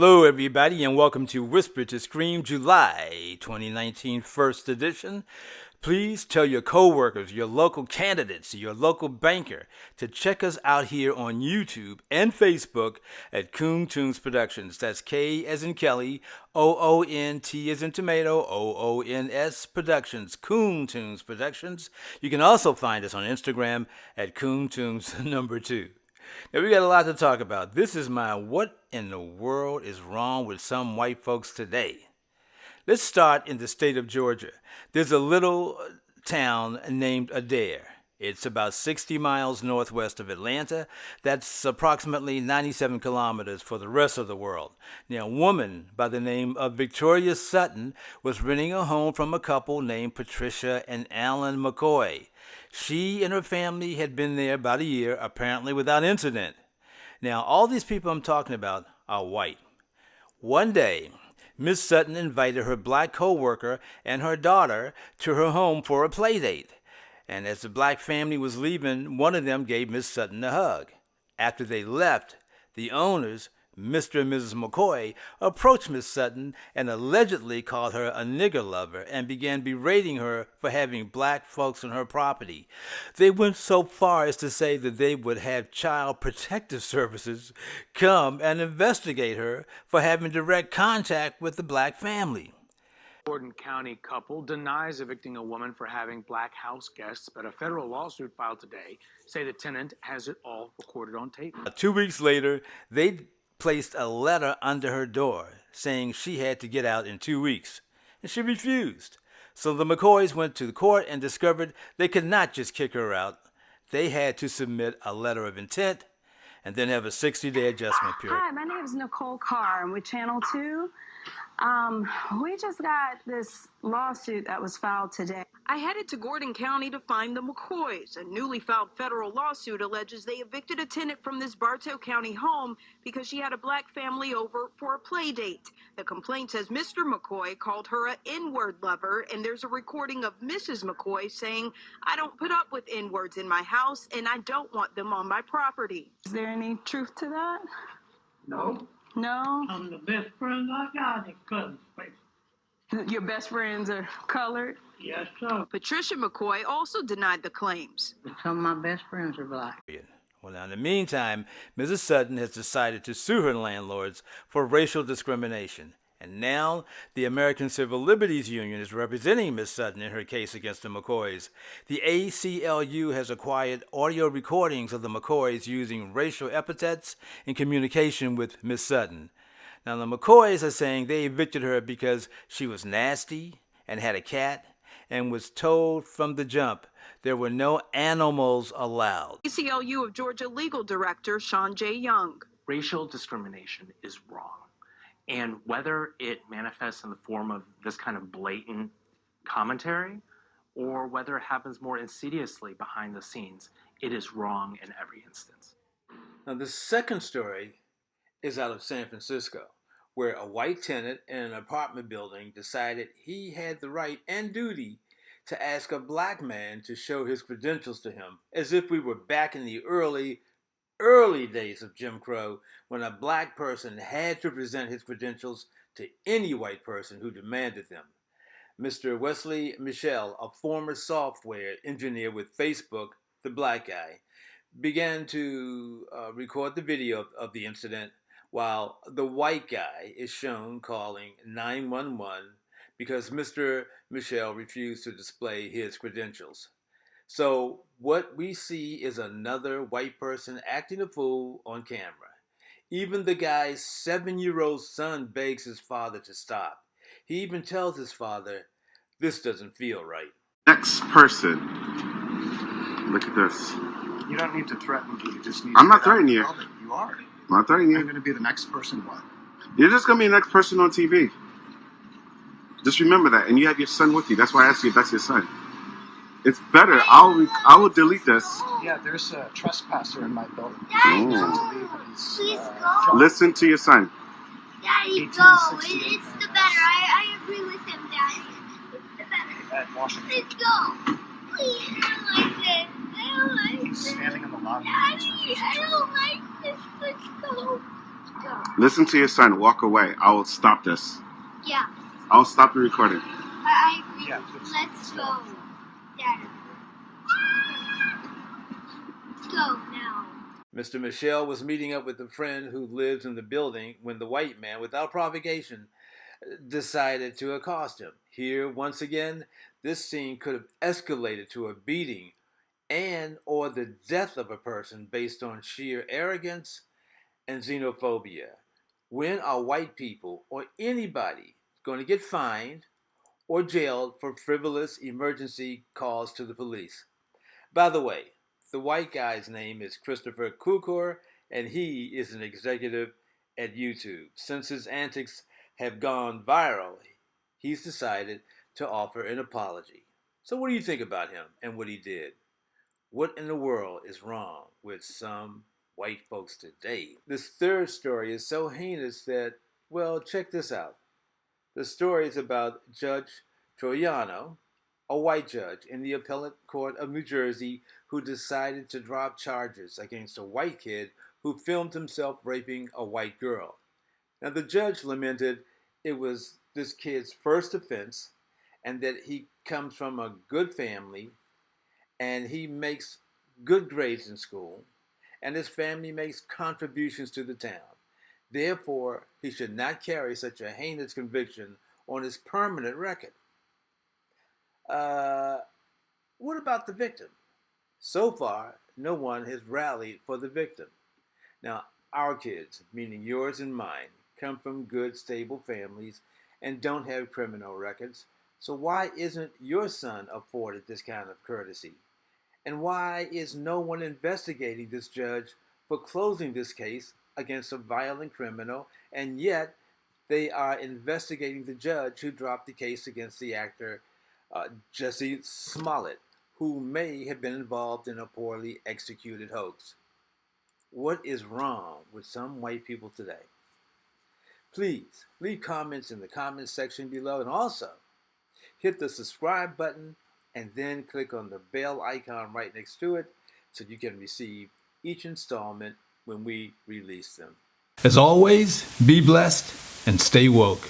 Hello, everybody, and welcome to Whisper2Scream July 2019 first edition. Please tell your coworkers, your local candidates, your local banker to check us out here on YouTube and Facebook at Coon Tunes Productions. That's K as in Kelly, O-O-N-T as in tomato, O-O-N-S Productions, Coon Tunes Productions. You can also find us on Instagram at Coon Tunes number 2. Now, we got a lot to talk about. This is my What in the World is Wrong with Some White Folks Today? Let's start in the state of Georgia. There's a little town named Adair. It's about 60 miles northwest of Atlanta. That's approximately 97 kilometers for the rest of the world. Now, a woman by the name of Victoria Sutton was renting a home from a couple named Patricia and Alan McCoy. She and her family had been there about a year, apparently without incident. Now, all these people I'm talking about are white. One day, Miss Sutton invited her black co-worker and her daughter to her home for a play date. And as the black family was leaving, one of them gave Miss Sutton a hug. After they left, the owners, Mr. and Mrs. McCoy, approached Miss Sutton and allegedly called her a nigger lover and began berating her for having black folks on her property. They went so far as to say that they would have Child Protective Services come and investigate her for having direct contact with the black family. Gordon County couple denies evicting a woman for having black house guests, but a federal lawsuit filed today say the tenant has it all recorded on tape. 2 weeks later, they placed a letter under her door saying she had to get out in 2 weeks, and she refused. So the McCoys went to the court and discovered they could not just kick her out. They had to submit a letter of intent and then have a 60-day adjustment period. Hi, my name is Nicole Carr. I'm with Channel 2. We just got this lawsuit that was filed today. I headed to Gordon County to find the McCoys. A newly filed federal lawsuit alleges they evicted a tenant from this Bartow County home because she had a black family over for a play date. The complaint says Mr. McCoy called her an N-word lover, and there's a recording of Mrs. McCoy saying, "I don't put up with N-words in my house, and I don't want them on my property." Is there any truth to that? No. No? I'm the best friend I got in cousin space. Your best friends are colored? Yes, sir. Patricia McCoy also denied the claims. Some of my best friends are black. Well, now, in the meantime, Mrs. Sutton has decided to sue her landlords for racial discrimination. And now the American Civil Liberties Union is representing Ms. Sutton in her case against the McCoys. The ACLU has acquired audio recordings of the McCoys using racial epithets in communication with Ms. Sutton. Now, the McCoys are saying they evicted her because she was nasty and had a cat and was told from the jump there were no animals allowed. ACLU of Georgia Legal Director Sean J. Young. Racial discrimination is wrong. And whether it manifests in the form of this kind of blatant commentary or whether it happens more insidiously behind the scenes, it is wrong in every instance. Now, the second story is out of San Francisco, where a white tenant in an apartment building decided he had the right and duty to ask a black man to show his credentials to him, as if we were back in the early days of Jim Crow, when a black person had to present his credentials to any white person who demanded them. Mr. Wesley Michel, a former software engineer with Facebook, the black guy, began to record the video of the incident while the white guy is shown calling 911 because Mr. Michel refused to display his credentials. So what we see is another white person acting a fool on camera. Even the guy's 7-year-old son begs his father to stop. He even tells his father, "This doesn't feel right." Next person. Look at this. You don't need to threaten me. You just need I'm to not get out threatening of the you. building. You are. I'm not threatening I'm you. going to be the next person. What? You're just going to be the next person on TV. Just remember that. And you have your son with you. That's why I asked you if that's your son. It's better. I will delete this. Yeah, there's a trespasser in my building. Please go. Listen to your son. Daddy, go. It's the better. I agree with him, Daddy. It's the better. At Washington. Let's go. Please, I don't like this. I don't like He's this. standing in the lobby. Daddy, I don't like this. Let's go. Go. Listen to your son. Walk away. I will stop this. Yeah. I'll stop the recording. I agree. Yeah, Let's go, Daddy. Let's go now. Mr. Michelle was meeting up with a friend who lives in the building when the white man, without provocation, decided to accost him. Here, once again, this scene could have escalated to a beating and or the death of a person based on sheer arrogance and xenophobia. When are white people or anybody going to get fined or jailed for frivolous emergency calls to the police? By the way, the white guy's name is Christopher Kukor, and he is an executive at YouTube. Since his antics have gone viral, he's decided to offer an apology. So what do you think about him and what he did? What in the world is wrong with some white folks today? This third story is so heinous that, well, check this out. The story is about Judge Troiano, a white judge in the appellate court of New Jersey who decided to drop charges against a white kid who filmed himself raping a white girl. Now, the judge lamented it was this kid's first offense and that he comes from a good family and he makes good grades in school and his family makes contributions to the town. Therefore, he should not carry such a heinous conviction on his permanent record. What about the victim? So far, no one has rallied for the victim. Now, our kids, meaning yours and mine, come from good, stable families and don't have criminal records. So why isn't your son afforded this kind of courtesy? And why is no one investigating this judge for closing this case against a violent criminal, and yet they are investigating the judge who dropped the case against the actor Jesse Smollett, who may have been involved in a poorly executed hoax? What is wrong with some white people today? Please leave comments in the comments section below, and also hit the subscribe button and then click on the bell icon right next to it so you can receive each installment when we release them. As always, be blessed and stay woke.